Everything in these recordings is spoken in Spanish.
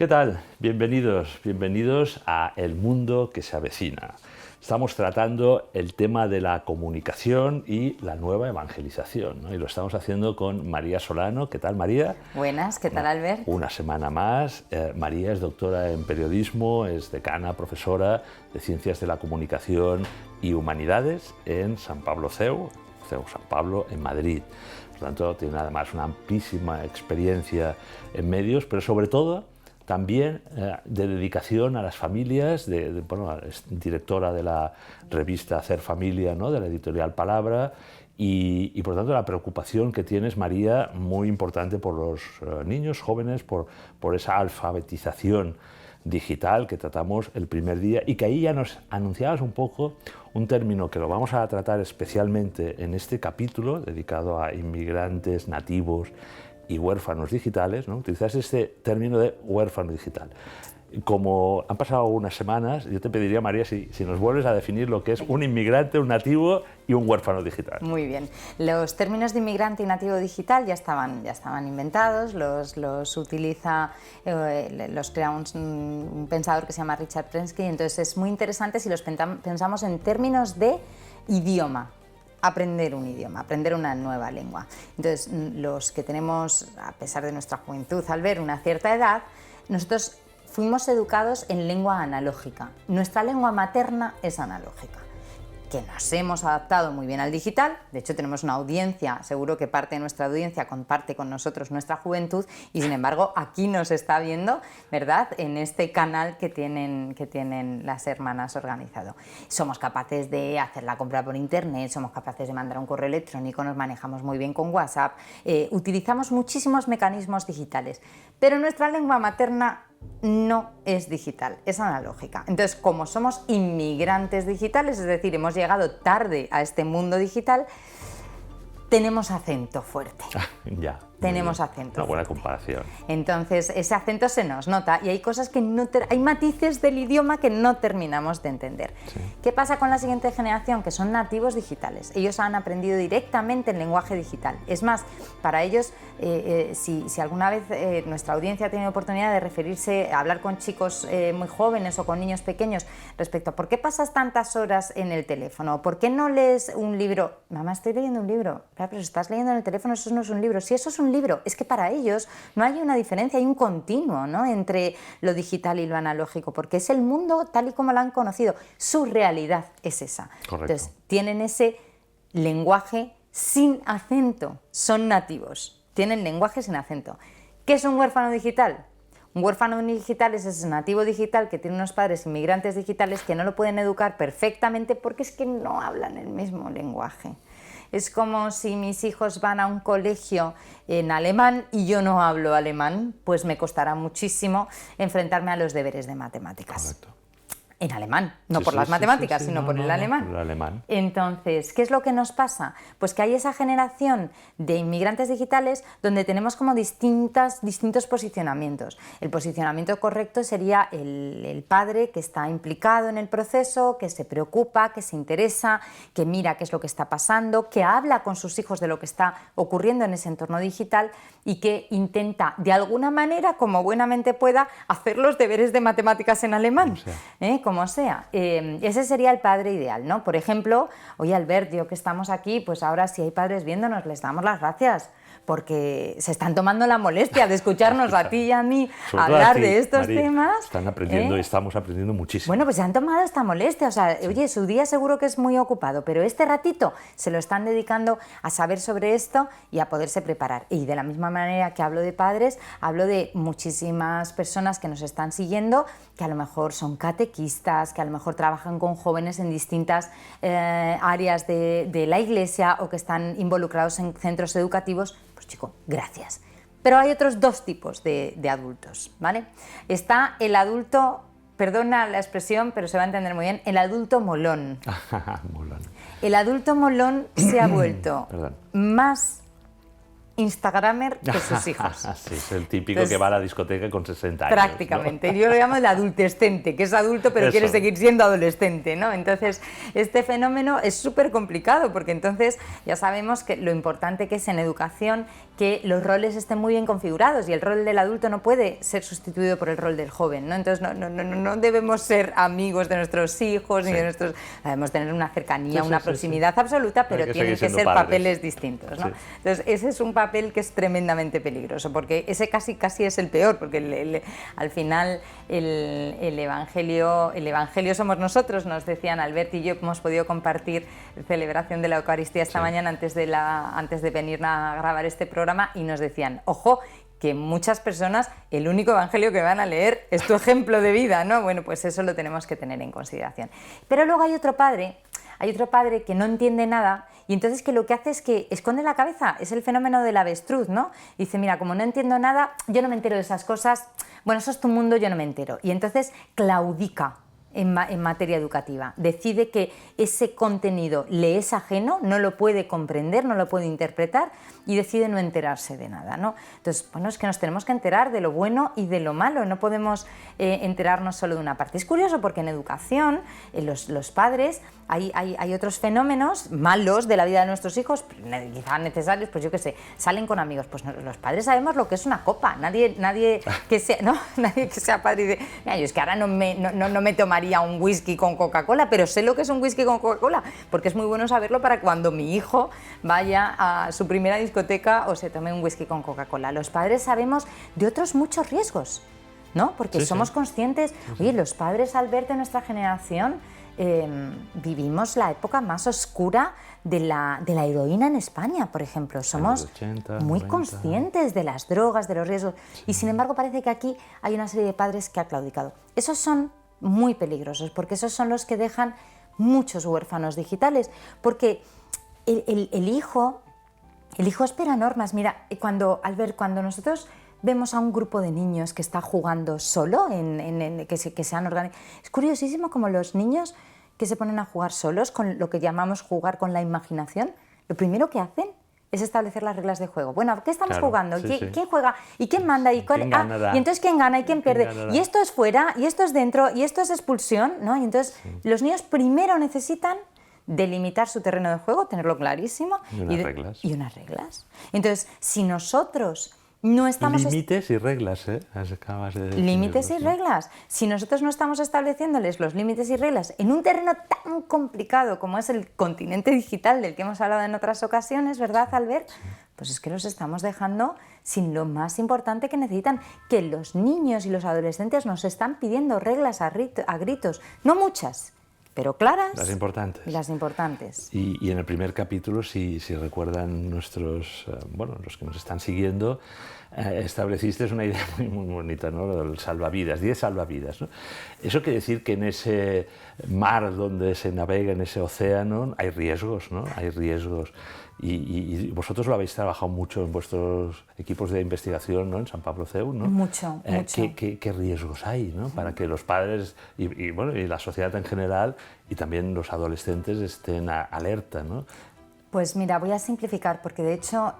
tal? Bienvenidos a El Mundo que se avecina. Estamos tratando el tema de la comunicación y la nueva evangelización, ¿no? Y lo estamos haciendo con María Solano. ¿Qué tal, María? Buenas, ¿qué tal, Albert? Una semana más. María es doctora en periodismo, es decana, profesora de Ciencias de la Comunicación y Humanidades en San Pablo CEU San Pablo, en Madrid. Por lo tanto, tiene además una amplísima experiencia en medios, pero sobre todo también de dedicación a las familias, bueno, es directora de la revista Hacer Familia, ¿no?, de la editorial Palabra, y por tanto la preocupación que tienes, María, muy importante por los niños, jóvenes, por esa alfabetización digital que tratamos el primer día, y que ahí ya nos anunciabas un poco un término que lo vamos a tratar especialmente en este capítulo dedicado a inmigrantes, nativos y huérfanos digitales, ¿no? Utilizas este término de huérfano digital. Como han pasado unas semanas, yo te pediría, María, si nos vuelves a definir lo que es un inmigrante, un nativo y un huérfano digital. Muy bien. Los términos de inmigrante y nativo digital ya estaban inventados, los utiliza, los crea un pensador que se llama Richard Prensky, entonces es muy interesante si los pensamos en términos de idioma. Aprender un idioma, aprender una nueva lengua. Entonces, los que tenemos, a pesar de nuestra juventud, al ver una cierta edad, nosotros fuimos educados en lengua analógica. Nuestra lengua materna es analógica, que nos hemos adaptado muy bien al digital. De hecho, tenemos una audiencia, seguro que parte de nuestra audiencia comparte con nosotros nuestra juventud, y sin embargo aquí nos está viendo, ¿verdad?, en este canal que tienen las hermanas organizado. Somos capaces de hacer la compra por internet, somos capaces de mandar un correo electrónico, nos manejamos muy bien con WhatsApp, utilizamos muchísimos mecanismos digitales, pero nuestra lengua materna no es digital, es analógica. Entonces, como somos inmigrantes digitales, es decir, hemos llegado tarde a este mundo digital, tenemos acento fuerte. Ya. Tenemos acento. Una buena comparación. Entonces, ese acento se nos nota y hay cosas que hay matices del idioma que no terminamos de entender. Sí. ¿Qué pasa con la siguiente generación? Que son nativos digitales. Ellos han aprendido directamente el lenguaje digital. Es más, para ellos, si alguna vez nuestra audiencia ha tenido oportunidad de referirse a hablar con chicos muy jóvenes o con niños pequeños respecto a ¿por qué pasas tantas horas en el teléfono? ¿Por qué no lees un libro? Mamá, estoy leyendo un libro. Claro, pero si estás leyendo en el teléfono, eso no es un libro. Si eso es un libro, es que para ellos no hay una diferencia, hay un continuo, ¿no?, entre lo digital y lo analógico, porque es el mundo tal y como lo han conocido, su realidad es esa. Correcto. Entonces, tienen ese lenguaje sin acento, son nativos, tienen lenguaje sin acento. ¿Qué es un huérfano digital? Un huérfano digital es ese nativo digital que tiene unos padres inmigrantes digitales que no lo pueden educar perfectamente porque es que no hablan el mismo lenguaje. Es como si mis hijos van a un colegio en alemán y yo no hablo alemán, pues me costará muchísimo enfrentarme a los deberes de matemáticas. Correcto. En alemán, no por las matemáticas, sino por el alemán. Por el alemán. Entonces, ¿qué es lo que nos pasa? Pues que hay esa generación de inmigrantes digitales donde tenemos como distintos posicionamientos. El posicionamiento correcto sería el padre que está implicado en el proceso, que se preocupa, que se interesa, que mira qué es lo que está pasando, que habla con sus hijos de lo que está ocurriendo en ese entorno digital y que intenta, de alguna manera, como buenamente pueda, hacer los deberes de matemáticas en alemán. Como sea. Ese sería el padre ideal, ¿no? Por ejemplo, oye, Albert, yo que estamos aquí, pues ahora si hay padres viéndonos, les damos las gracias, porque se están tomando la molestia de escucharnos a ti y a mí hablar de estos temas. Están aprendiendo y estamos aprendiendo muchísimo. Bueno, pues se han tomado esta molestia, o sea, oye, su día seguro que es muy ocupado, pero este ratito se lo están dedicando a saber sobre esto y a poderse preparar. Y de la misma manera que hablo de padres, hablo de muchísimas personas que nos están siguiendo, que a lo mejor son catequistas, que a lo mejor trabajan con jóvenes en distintas áreas de la iglesia o que están involucrados en centros educativos. Pues chico, gracias. Pero hay otros dos tipos de adultos, ¿vale? Está el adulto, perdona la expresión, pero se va a entender muy bien, el adulto molón. Molón. El adulto molón se ha vuelto más instagramer que sus hijos. Sí, es el típico que va a la discoteca con 60 años. Prácticamente. ¿No? Yo lo llamo el adultescente, que es adulto pero quiere seguir siendo adolescente, ¿no? Entonces, este fenómeno es súper complicado porque entonces ya sabemos que lo importante que es en educación que los roles estén muy bien configurados y el rol del adulto no puede ser sustituido por el rol del joven, ¿no? Entonces, no debemos ser amigos de nuestros hijos ni de nuestros... Debemos tener una cercanía, una proximidad absoluta, pero tienen que ser papeles distintos, ¿no? Sí. Entonces, ese es un papel que es tremendamente peligroso, porque ese casi es el peor, porque al final el evangelio somos nosotros, nos decían Albert y yo, hemos podido compartir celebración de la Eucaristía esta mañana antes de venir a grabar este programa, y nos decían, ojo, que muchas personas el único evangelio que van a leer es tu ejemplo de vida, ¿no? Bueno, pues eso lo tenemos que tener en consideración. Pero luego hay otro padre que no entiende nada y entonces que lo que hace es que esconde la cabeza, es el fenómeno del avestruz, ¿no? Dice, mira, como no entiendo nada, yo no me entero de esas cosas, bueno, eso es tu mundo, yo no me entero. Y entonces claudica en materia educativa, decide que ese contenido le es ajeno, no lo puede comprender, no lo puede interpretar y decide no enterarse de nada, ¿no? Entonces, bueno, es que nos tenemos que enterar de lo bueno y de lo malo, no podemos enterarnos solo de una parte. Es curioso porque en educación, los padres, hay otros fenómenos malos de la vida de nuestros hijos, quizás necesarios, pues yo qué sé, salen con amigos, pues los padres sabemos lo que es una copa, nadie que sea padre y dice, mira, yo es que ahora no me tomaría un whisky con Coca-Cola, pero sé lo que es un whisky con Coca-Cola, porque es muy bueno saberlo para cuando mi hijo vaya a su primera discoteca o se tome un whisky con Coca-Cola. Los padres sabemos de otros muchos riesgos, ¿no? Porque somos conscientes, oye, los padres, al ver de nuestra generación, vivimos la época más oscura de la heroína en España, por ejemplo. Somos 80, muy 90. Conscientes de las drogas, de los riesgos, y sin embargo parece que aquí hay una serie de padres que ha claudicado. Esos son muy peligrosos, porque esos son los que dejan muchos huérfanos digitales, porque el hijo espera normas. Mira, cuando nosotros vemos a un grupo de niños que está jugando solo, que se han organizado, es curiosísimo como los niños que se ponen a jugar solos, con lo que llamamos jugar con la imaginación, lo primero que hacen es establecer las reglas de juego. Bueno, ¿qué estamos jugando? ¿Quién juega? ¿Y quién manda? ¿Y entonces quién gana y quién pierde? Y esto es fuera, y esto es dentro, y esto es expulsión, ¿no? Y entonces los niños primero necesitan delimitar su terreno de juego, tenerlo clarísimo. Y unas reglas. Entonces, si nosotros no estamos... Límites y reglas, ¿eh? Acabas de decir. Límites y reglas. Si nosotros no estamos estableciéndoles los límites y reglas en un terreno tan complicado como es el continente digital del que hemos hablado en otras ocasiones, ¿verdad, Albert? Pues es que los estamos dejando sin lo más importante que necesitan, que los niños y los adolescentes nos están pidiendo reglas a gritos, no muchas, pero claras. Las importantes. Las importantes. Y en el primer capítulo, si recuerdan los que nos están siguiendo, estableciste una idea muy bonita, ¿no? El salvavidas, 10 salvavidas, ¿no? Eso quiere decir que en ese mar donde se navega, en ese océano, hay riesgos, ¿no? Hay riesgos. Y vosotros lo habéis trabajado mucho en vuestros equipos de investigación, ¿no? En San Pablo CEU, ¿no? Mucho. ¿Qué riesgos hay, ¿no? Para que los padres y la sociedad en general y también los adolescentes estén alerta, ¿no? Pues mira, voy a simplificar, porque de hecho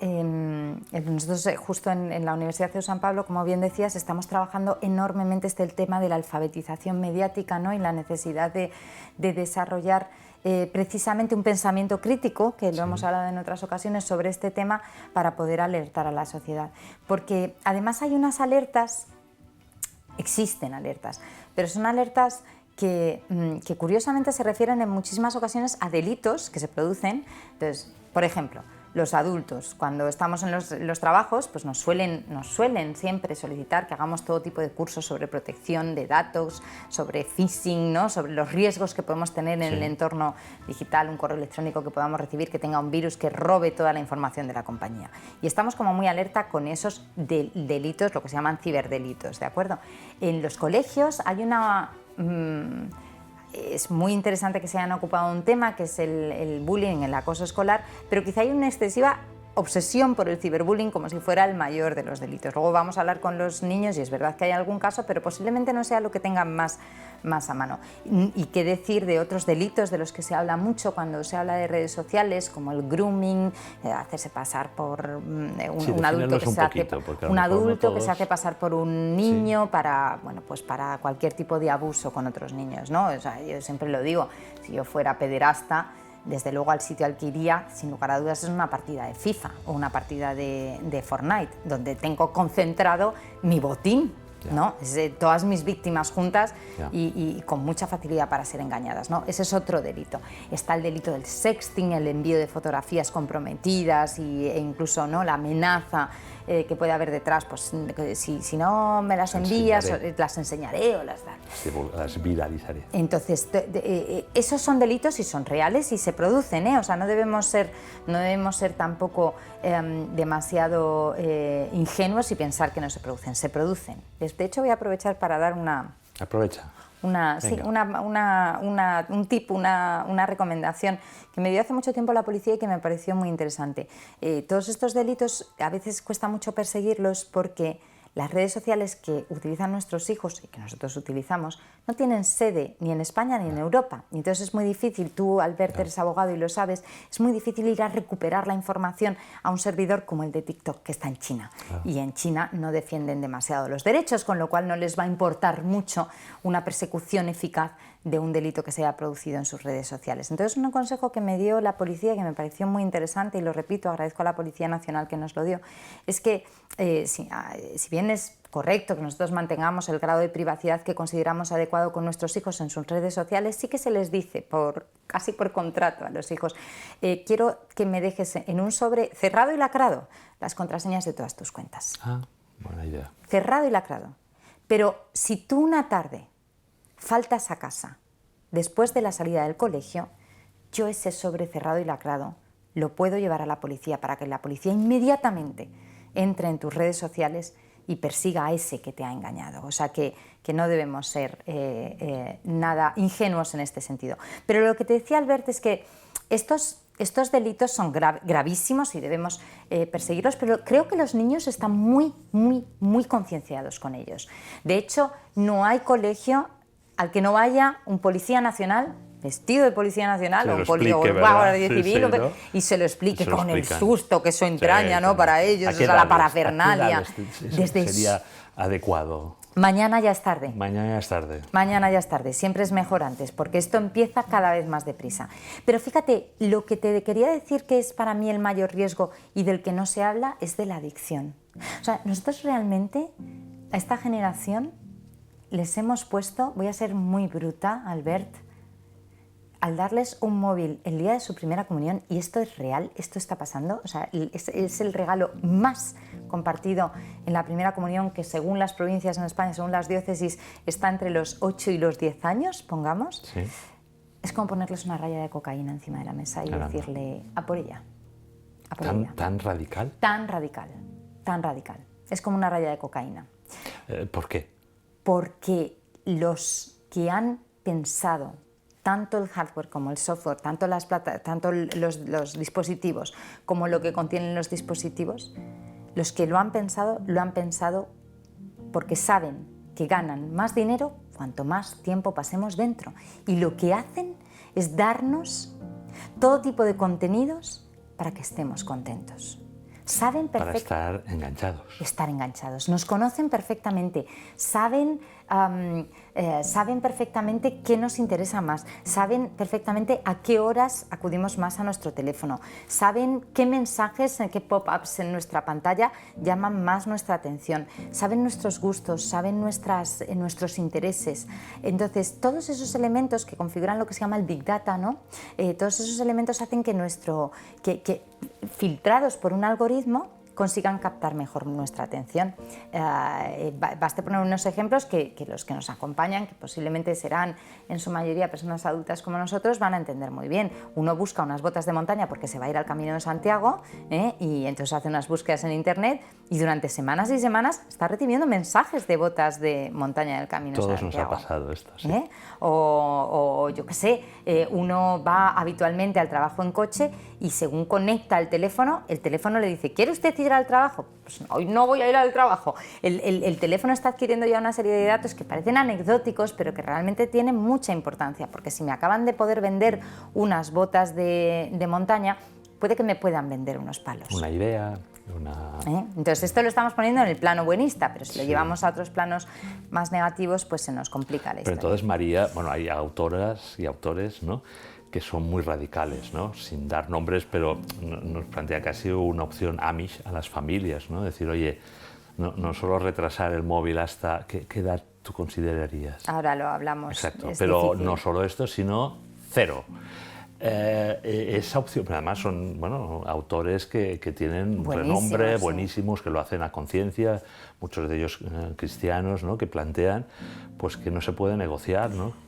nosotros justo en la Universidad CEU San Pablo, como bien decías, estamos trabajando enormemente el tema de la alfabetización mediática, ¿no? Y la necesidad de desarrollar precisamente un pensamiento crítico, que lo hemos hablado en otras ocasiones, sobre este tema para poder alertar a la sociedad. Porque además hay unas alertas, existen alertas, pero son alertas que curiosamente se refieren en muchísimas ocasiones a delitos que se producen. Entonces, por ejemplo, los adultos, cuando estamos en los trabajos, pues nos suelen siempre solicitar que hagamos todo tipo de cursos sobre protección de datos, sobre phishing, ¿no? Sobre los riesgos que podemos tener en el entorno digital, un correo electrónico que podamos recibir que tenga un virus que robe toda la información de la compañía. Y estamos como muy alerta con esos delitos, lo que se llaman ciberdelitos, ¿de acuerdo? En los colegios hay una... es muy interesante que se hayan ocupado un tema que es el bullying, el acoso escolar, pero quizá hay una excesiva obsesión por el ciberbullying como si fuera el mayor de los delitos. Luego vamos a hablar con los niños y es verdad que hay algún caso, pero posiblemente no sea lo que tengan más a mano. Y qué decir de otros delitos de los que se habla mucho cuando se habla de redes sociales, como el grooming, hacerse pasar por un adulto, que se hace pasar por un niño, sí, para, bueno, pues para cualquier tipo de abuso con otros niños, ¿no? O sea, yo siempre lo digo, si yo fuera pederasta, desde luego al sitio al que iría, sin lugar a dudas, es una partida de FIFA o una partida de Fortnite, donde tengo concentrado mi botín, ¿no? Es de todas mis víctimas juntas y con mucha facilidad para ser engañadas, ¿no? Ese es otro delito. Está el delito del sexting, el envío de fotografías comprometidas e incluso, ¿no?, la amenaza que puede haber detrás, pues si no me las envías, las enseñaré o las viralizaré. Entonces, esos son delitos y son reales y se producen, ¿eh? O sea, no debemos ser tampoco demasiado ingenuos y pensar que no se producen. Se producen. De hecho, voy a aprovechar para dar un tip, una recomendación que me dio hace mucho tiempo la policía y que me pareció muy interesante. Todos estos delitos a veces cuesta mucho perseguirlos porque las redes sociales que utilizan nuestros hijos y que nosotros utilizamos no tienen sede ni en España ni en Europa. Y entonces es muy difícil, tú, Albert, eres abogado y lo sabes, es muy difícil ir a recuperar la información a un servidor como el de TikTok, que está en China. Y en China no defienden demasiado los derechos, con lo cual no les va a importar mucho una persecución eficaz de un delito que se haya producido en sus redes sociales. Entonces, un consejo que me dio la policía, que me pareció muy interesante, y lo repito, agradezco a la Policía Nacional que nos lo dio, es que si bien es correcto que nosotros mantengamos el grado de privacidad que consideramos adecuado con nuestros hijos en sus redes sociales, sí que se les dice, casi por contrato a los hijos, quiero que me dejes en un sobre cerrado y lacrado las contraseñas de todas tus cuentas. Ah, buena idea. Cerrado y lacrado. Pero si tú una tarde faltas a casa después de la salida del colegio, yo ese sobre cerrado y lacrado lo puedo llevar a la policía para que la policía inmediatamente entre en tus redes sociales y persiga a ese que te ha engañado. O sea que no debemos ser nada ingenuos en este sentido. Pero lo que te decía, Albert, es que estos delitos son gravísimos y debemos perseguirlos, pero creo que los niños están muy, muy, muy concienciados con ellos. De hecho, no hay colegio al que no vaya un policía nacional vestido de policía nacional o un guardia civil, ¿no?, y se lo explique con el susto que eso entraña, ¿no?, para ellos, o sea, la parafernalia. Sería adecuado. Mañana ya es tarde. Mañana ya es tarde. Mañana ya es tarde, siempre es mejor antes, porque esto empieza cada vez más deprisa. Pero fíjate, lo que te quería decir que es para mí el mayor riesgo y del que no se habla es de la adicción. O sea, nosotros realmente, a esta generación, les hemos puesto, voy a ser muy bruta, Albert, al darles un móvil el día de su primera comunión, y esto es real, esto está pasando, o sea, es el regalo más compartido en la primera comunión, que según las provincias en España, según las diócesis, está entre los 8 y los 10 años, pongamos. Sí. Es como ponerles una raya de cocaína encima de la mesa y decirle, a por ella. A por ella. ¿Tan radical? Tan radical, tan radical. Es como una raya de cocaína. ¿Por qué? Porque los que han pensado tanto el hardware como el software, tanto los dispositivos como lo que contienen los dispositivos, los que lo han pensado porque saben que ganan más dinero cuanto más tiempo pasemos dentro. Y lo que hacen es darnos todo tipo de contenidos para que estemos contentos. Saben para estar enganchados. Estar enganchados. Nos conocen perfectamente, saben perfectamente qué nos interesa más, saben perfectamente a qué horas acudimos más a nuestro teléfono, saben qué mensajes, qué pop-ups en nuestra pantalla llaman más nuestra atención, saben nuestros gustos, saben nuestros intereses. Entonces, todos esos elementos que configuran lo que se llama el Big Data, ¿no? Todos esos elementos hacen que filtrados por un algoritmo, consigan captar mejor nuestra atención. Baste poner unos ejemplos que los que nos acompañan, que posiblemente serán en su mayoría personas adultas como nosotros, van a entender muy bien. Uno busca unas botas de montaña porque se va a ir al Camino de Santiago, y entonces hace unas búsquedas en internet y durante semanas y semanas está recibiendo mensajes de botas de montaña del Camino de Santiago. Todos nos ha pasado esto, sí. O yo qué sé, uno va habitualmente al trabajo en coche y según conecta el teléfono le dice, ¿quiere usted ir al trabajo? Pues no, hoy no voy a ir al trabajo. El teléfono está adquiriendo ya una serie de datos que parecen anecdóticos, pero que realmente tienen mucha importancia, porque si me acaban de poder vender unas botas de montaña, puede que me puedan vender unos palos. Una idea, Entonces esto lo estamos poniendo en el plano buenista, pero si lo llevamos a otros planos más negativos, pues se nos complica la historia. Pero entonces, María, bueno, hay autoras y autores, ¿no?, que son muy radicales, ¿no?, sin dar nombres, pero nos plantea casi una opción Amish a las familias, ¿no?, decir, oye, no solo retrasar el móvil hasta... ¿Qué edad tú considerarías? Ahora lo hablamos. Exacto, pero difícil. No solo esto, sino 0. Esa opción, pero además son, bueno, autores que tienen renombre, sí, buenísimos, que lo hacen a conciencia, muchos de ellos cristianos, ¿no?, que plantean pues que no se puede negociar, ¿no?,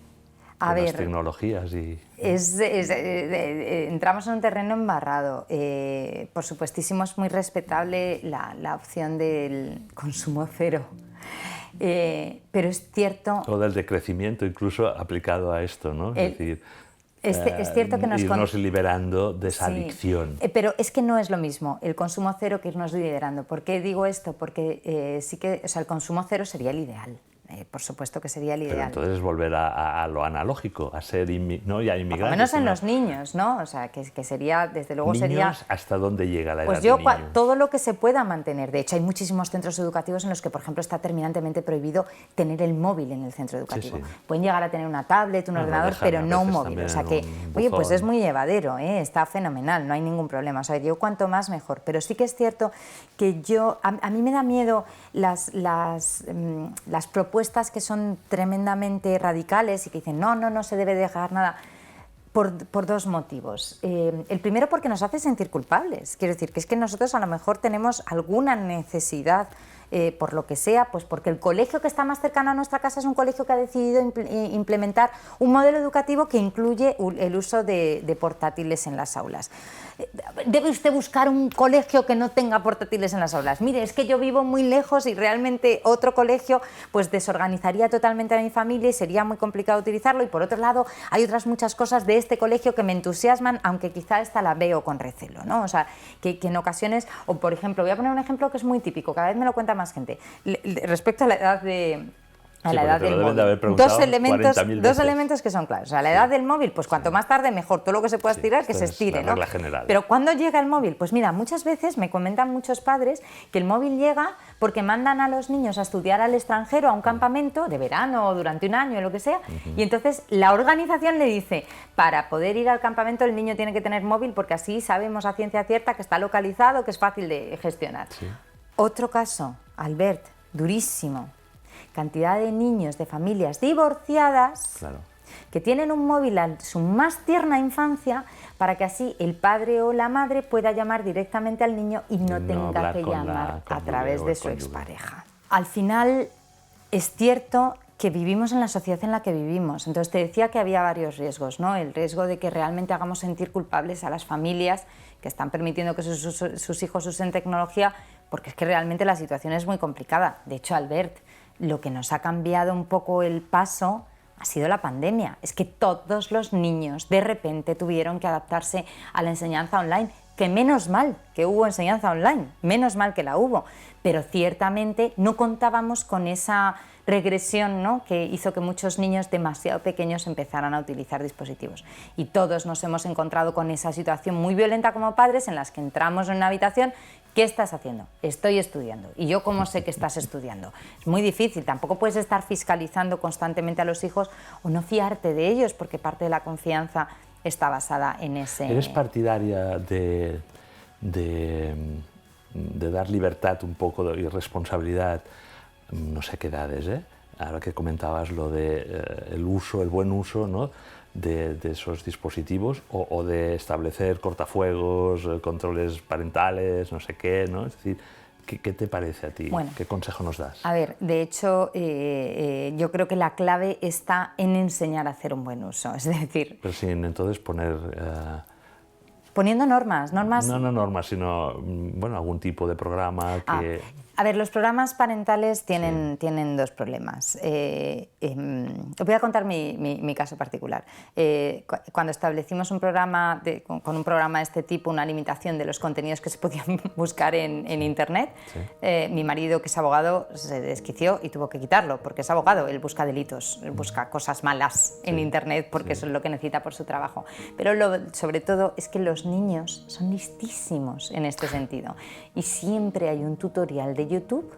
con las tecnologías. Entramos en un terreno embarrado. Por supuestísimo es muy respetable la opción del consumo 0. Pero es cierto... O del decrecimiento incluso aplicado a esto, ¿no? Es decir... Es cierto que irnos liberando de esa adicción. Pero es que no es lo mismo el consumo 0 que irnos liberando. ¿Por qué digo esto? Porque sí que, o sea, el consumo 0 sería el ideal. Por supuesto que sería el ideal. Pero entonces es volver a lo analógico, a ser ¿no? Ya inmigrantes. Por lo menos en los niños, ¿no? O sea, que sería, desde luego ¿Niños sería... hasta dónde llega la edad pues de niño? Todo lo que se pueda mantener. De hecho, hay muchísimos centros educativos en los que, por ejemplo, está terminantemente prohibido tener el móvil en el centro educativo. Sí, sí. Pueden llegar a tener una tablet, un ordenador, pero no un móvil. O sea que, oye, pues es muy llevadero, está fenomenal, no hay ningún problema. O sea, yo cuanto más mejor. Pero sí que es cierto que a mí me da miedo las propuestas que son tremendamente radicales y que dicen no se debe dejar nada, por dos motivos. El primero, porque nos hace sentir culpables. Quiero decir, que es que nosotros a lo mejor tenemos alguna necesidad, por lo que sea, pues porque el colegio que está más cercano a nuestra casa es un colegio que ha decidido implementar un modelo educativo que incluye el uso de portátiles en las aulas. ¿Debe usted buscar un colegio que no tenga portátiles en las aulas? Mire, es que yo vivo muy lejos y realmente otro colegio pues desorganizaría totalmente a mi familia y sería muy complicado utilizarlo, y por otro lado hay otras muchas cosas de este colegio que me entusiasman, aunque quizá esta la veo con recelo, ¿no? O sea, que en ocasiones, o por ejemplo, voy a poner un ejemplo que es muy típico, cada vez me lo cuenta más gente, respecto a la edad del móvil. Dos elementos que son claros. O sea, la edad del móvil, pues cuanto más tarde mejor, todo lo que se pueda estirar, que se estire, ¿no? Pero ¿cuándo llega el móvil? Pues mira, muchas veces me comentan muchos padres que el móvil llega porque mandan a los niños a estudiar al extranjero, a un campamento de verano o durante un año, lo que sea, y entonces la organización le dice, para poder ir al campamento el niño tiene que tener móvil porque así sabemos a ciencia cierta que está localizado, que es fácil de gestionar. Sí. Otro caso, Albert, durísimo. Cantidad de niños de familias divorciadas, claro, que tienen un móvil en su más tierna infancia para que así el padre o la madre pueda llamar directamente al niño y no tenga que llamar a través de su expareja. Al final es cierto que vivimos en la sociedad en la que vivimos. Entonces te decía que había varios riesgos, ¿no? El riesgo de que realmente hagamos sentir culpables a las familias que están permitiendo que sus hijos usen tecnología, porque es que realmente la situación es muy complicada. De hecho, Albert, lo que nos ha cambiado un poco el paso ha sido la pandemia. Es que todos los niños de repente tuvieron que adaptarse a la enseñanza online, que menos mal que hubo enseñanza online, menos mal que la hubo, pero ciertamente no contábamos con esa regresión, ¿no?, que hizo que muchos niños demasiado pequeños empezaran a utilizar dispositivos. Y todos nos hemos encontrado con esa situación muy violenta como padres, en las que entramos en una habitación. ¿Qué estás haciendo? Estoy estudiando. ¿Y yo cómo sé que estás estudiando? Es muy difícil, tampoco puedes estar fiscalizando constantemente a los hijos o no fiarte de ellos, porque parte de la confianza está basada en ese... ¿Eres partidaria de dar libertad un poco y responsabilidad, no sé qué edades, ahora que comentabas lo de el buen uso, ¿no?, de esos dispositivos, o de establecer cortafuegos, controles parentales, no sé qué, ¿no? Es decir, ¿qué te parece a ti? Bueno, ¿qué consejo nos das? A ver, de hecho, yo creo que la clave está en enseñar a hacer un buen uso, es decir... Pero sin entonces poner Poniendo normas. No normas, sino bueno, algún tipo de programa que... A ver, los programas parentales tienen dos problemas. Os voy a contar mi caso particular. Cuando establecimos un programa, con un programa de este tipo, una limitación de los contenidos que se podían buscar en Internet, mi marido, que es abogado, se desquició y tuvo que quitarlo, porque es abogado, él busca delitos, él busca cosas malas en Internet, porque eso es lo que necesita por su trabajo. Pero sobre todo es que los niños son listísimos en este sentido, y siempre hay un tutorial de YouTube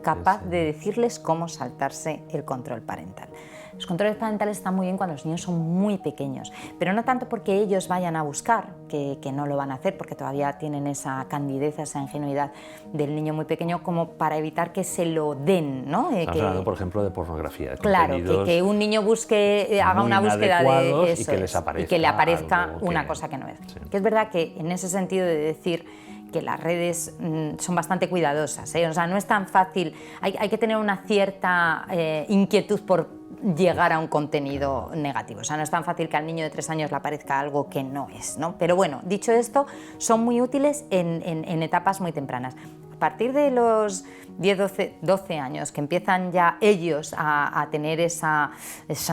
capaz de decirles cómo saltarse el control parental. Los controles parentales están muy bien cuando los niños son muy pequeños, pero no tanto porque ellos vayan a buscar, que no lo van a hacer porque todavía tienen esa candidez, esa ingenuidad del niño muy pequeño, como para evitar que se lo den, ¿no? Estamos hablando, por ejemplo, de pornografía. De claro, que un niño busque, haga una búsqueda de eso y que le aparezca una cosa que no es. Que es verdad que en ese sentido de decir que las redes son bastante cuidadosas, ¿eh? O sea, no es tan fácil, hay que tener una cierta inquietud por llegar a un contenido negativo, o sea, no es tan fácil que al niño de 3 años le aparezca algo que no es, ¿no? Pero bueno, dicho esto, son muy útiles en etapas muy tempranas. A partir de los 10, 12 años, que empiezan ya ellos a tener esa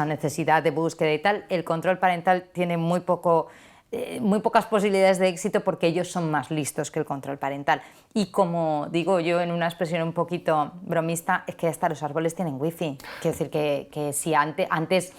necesidad de búsqueda y tal, el control parental tiene muy pocas posibilidades de éxito porque ellos son más listos que el control parental. Y como digo yo en una expresión un poquito bromista, es que hasta los árboles tienen wifi. Quiero decir que si antes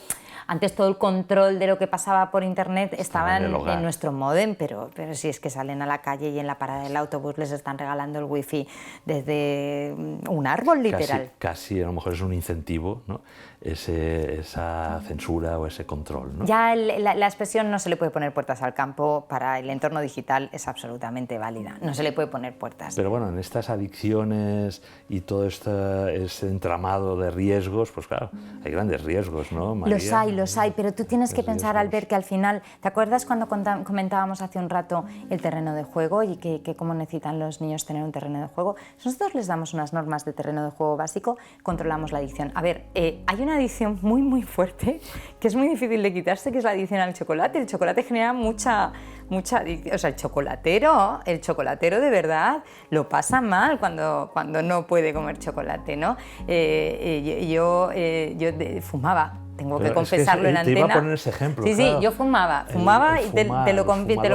todo el control de lo que pasaba por Internet estaba en nuestro módem, pero si es que salen a la calle y en la parada del autobús les están regalando el wifi desde un árbol, literal. Casi a lo mejor es un incentivo, ¿no? Esa censura o ese control, ¿no? Ya la expresión no se le puede poner puertas al campo para el entorno digital es absolutamente válida, no se le puede poner puertas. Pero bueno, en estas adicciones y todo ese entramado de riesgos, pues claro, hay grandes riesgos, ¿no, María? Los hay, pero tú tienes que pensar, Albert, que al final, ¿te acuerdas cuando comentábamos hace un rato el terreno de juego y que cómo necesitan los niños tener un terreno de juego? Si nosotros les damos unas normas de terreno de juego básico, controlamos la adicción. A ver, hay una adicción muy fuerte que es muy difícil de quitarse, que es la adicción al chocolate. El chocolate genera mucha adicción. O sea, el chocolatero de verdad lo pasa mal cuando no puede comer chocolate, ¿no? Yo fumaba. Tengo que confesarlo en antena. Te iba a poner ese ejemplo. Sí, claro. yo fumaba y te lo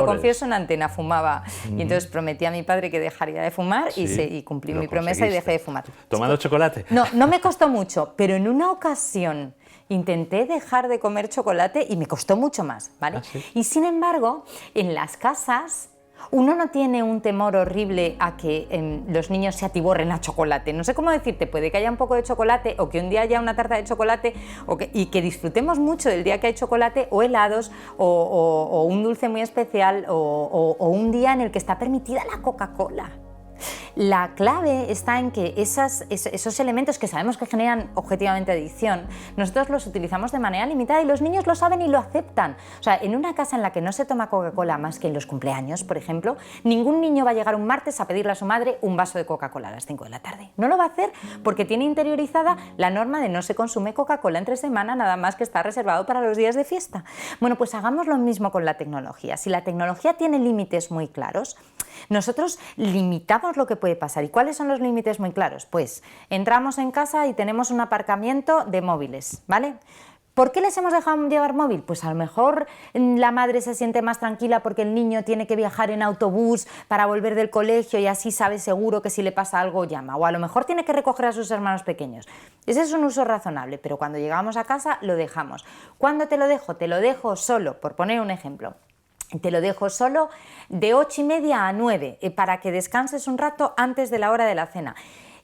confieso en antena, fumaba. Y entonces prometí a mi padre que dejaría de fumar y cumplí mi promesa y dejé de fumar. ¿Tomando chocolate? No me costó mucho, pero en una ocasión intenté dejar de comer chocolate y me costó mucho más, ¿vale? ¿Ah, sí? Y sin embargo, en las casas uno no tiene un temor horrible a que los niños se atiborren a chocolate. No sé cómo decirte, puede que haya un poco de chocolate o que un día haya una tarta de chocolate y que disfrutemos mucho del día que hay chocolate o helados o un dulce muy especial o un día en el que está permitida la Coca-Cola. La clave está en que esos elementos que sabemos que generan objetivamente adicción, nosotros los utilizamos de manera limitada y los niños lo saben y lo aceptan. O sea, en una casa en la que no se toma Coca-Cola más que en los cumpleaños, por ejemplo, ningún niño va a llegar un martes a pedirle a su madre un vaso de Coca-Cola a las 5 de la tarde. No lo va a hacer porque tiene interiorizada la norma de no se consume Coca-Cola entre semana, nada más que está reservado para los días de fiesta. Bueno, pues hagamos lo mismo con la tecnología. Si la tecnología tiene límites muy claros, nosotros limitamos lo que puede pasar. ¿Y cuáles son los límites muy claros? Pues entramos en casa y tenemos un aparcamiento de móviles, ¿vale? ¿Por qué les hemos dejado llevar móvil? Pues a lo mejor la madre se siente más tranquila porque el niño tiene que viajar en autobús para volver del colegio y así sabe seguro que si le pasa algo llama. O a lo mejor tiene que recoger a sus hermanos pequeños. Ese es un uso razonable, pero cuando llegamos a casa lo dejamos. ¿Cuándo te lo dejo? Te lo dejo solo, por poner un ejemplo. Te lo dejo solo de 8:30 a 9 para que descanses un rato antes de la hora de la cena.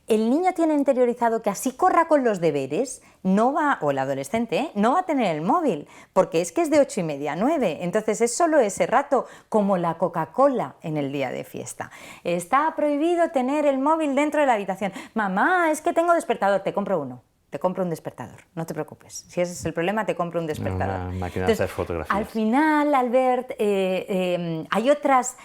El niño tiene interiorizado que así corra con los deberes, o el adolescente, no va a tener el móvil, porque es que es de 8:30 a 9, entonces es solo ese rato, como la Coca-Cola en el día de fiesta. Está prohibido tener el móvil dentro de la habitación. Mamá, es que tengo despertador, te compro uno. Te compro un despertador, no te preocupes. Si ese es el problema, te compro un despertador. Una máquina de hacer fotografías. Al final, Albert, hay otros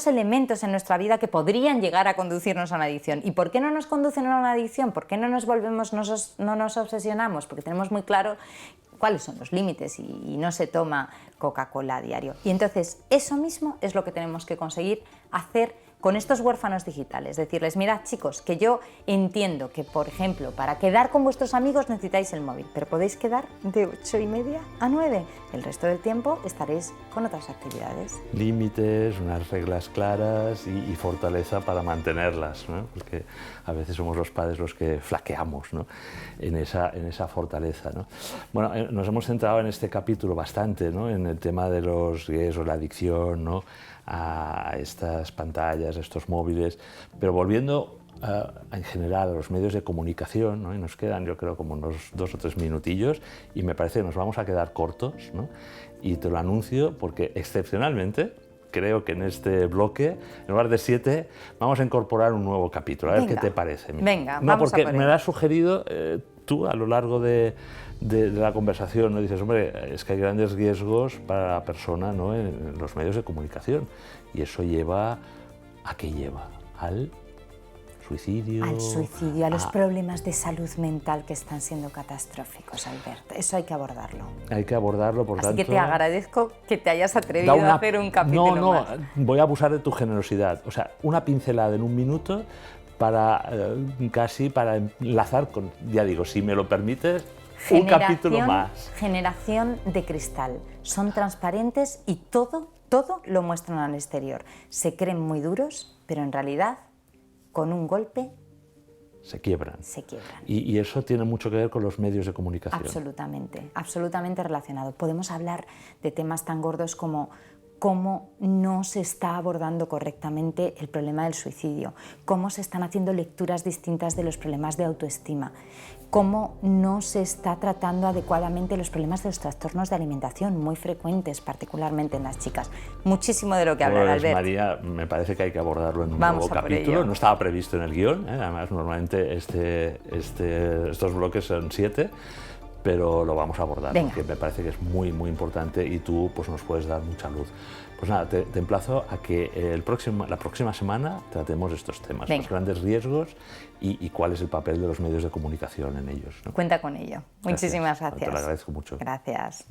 elementos en nuestra vida que podrían llegar a conducirnos a una adicción. ¿Y por qué no nos conducen a una adicción? ¿Por qué no nos obsesionamos? Porque tenemos muy claro cuáles son los límites y no se toma Coca-Cola a diario. Y entonces eso mismo es lo que tenemos que conseguir hacer con estos huérfanos digitales, decirles, mirad chicos, que yo entiendo que, por ejemplo, para quedar con vuestros amigos necesitáis el móvil, pero podéis quedar de 8:30 a 9. El resto del tiempo estaréis con otras actividades. Límites, unas reglas claras y fortaleza para mantenerlas, ¿no? Porque a veces somos los padres los que flaqueamos, ¿no? en esa fortaleza, ¿no? Bueno, nos hemos centrado en este capítulo bastante, ¿no? En el tema de los riesgos, la adicción, ¿no? A estas pantallas, a estos móviles, pero volviendo en general a los medios de comunicación, ¿no? Y nos quedan, yo creo, como unos 2 o 3 minutillos y me parece que nos vamos a quedar cortos, ¿no? Y te lo anuncio porque excepcionalmente creo que en este bloque, en lugar de 7, vamos a incorporar un nuevo capítulo. A ver qué te parece. Venga, no, vamos a por porque me lo has sugerido tú a lo largo de la conversación, ¿no? Dices, hombre, es que hay grandes riesgos para la persona, ¿no? En los medios de comunicación y eso lleva ¿a qué lleva? Al suicidio. Al suicidio, a los problemas de salud mental que están siendo catastróficos, Albert. Eso hay que abordarlo. Hay que abordarlo, por tanto... Así que te agradezco que te hayas atrevido a hacer un capítulo más. Voy a abusar de tu generosidad. O sea, una pincelada en 1 minuto para casi para enlazar con, ya digo, si me lo permites, un capítulo más. Generación de cristal. Son transparentes y todo lo muestran al exterior. Se creen muy duros, pero en realidad, con un golpe, se quiebran. Se quiebran. Y eso tiene mucho que ver con los medios de comunicación. Absolutamente, absolutamente relacionado. Podemos hablar de temas tan gordos como cómo no se está abordando correctamente el problema del suicidio, cómo se están haciendo lecturas distintas de los problemas de autoestima, cómo no se está tratando adecuadamente los problemas de los trastornos de alimentación, muy frecuentes, particularmente en las chicas. Muchísimo de lo que hablar, Pues, Albert. María, me parece que hay que abordarlo en un nuevo capítulo. No estaba previsto en el guión, además normalmente estos bloques son 7, pero lo vamos a abordar, Venga. porque me parece que es muy, muy importante y tú pues, nos puedes dar mucha luz. Pues nada, te emplazo a que la próxima semana tratemos estos temas, Venga. los grandes riesgos y cuál es el papel de los medios de comunicación en ellos, ¿no? Cuenta con ello. Muchísimas gracias. Te lo agradezco mucho. Gracias.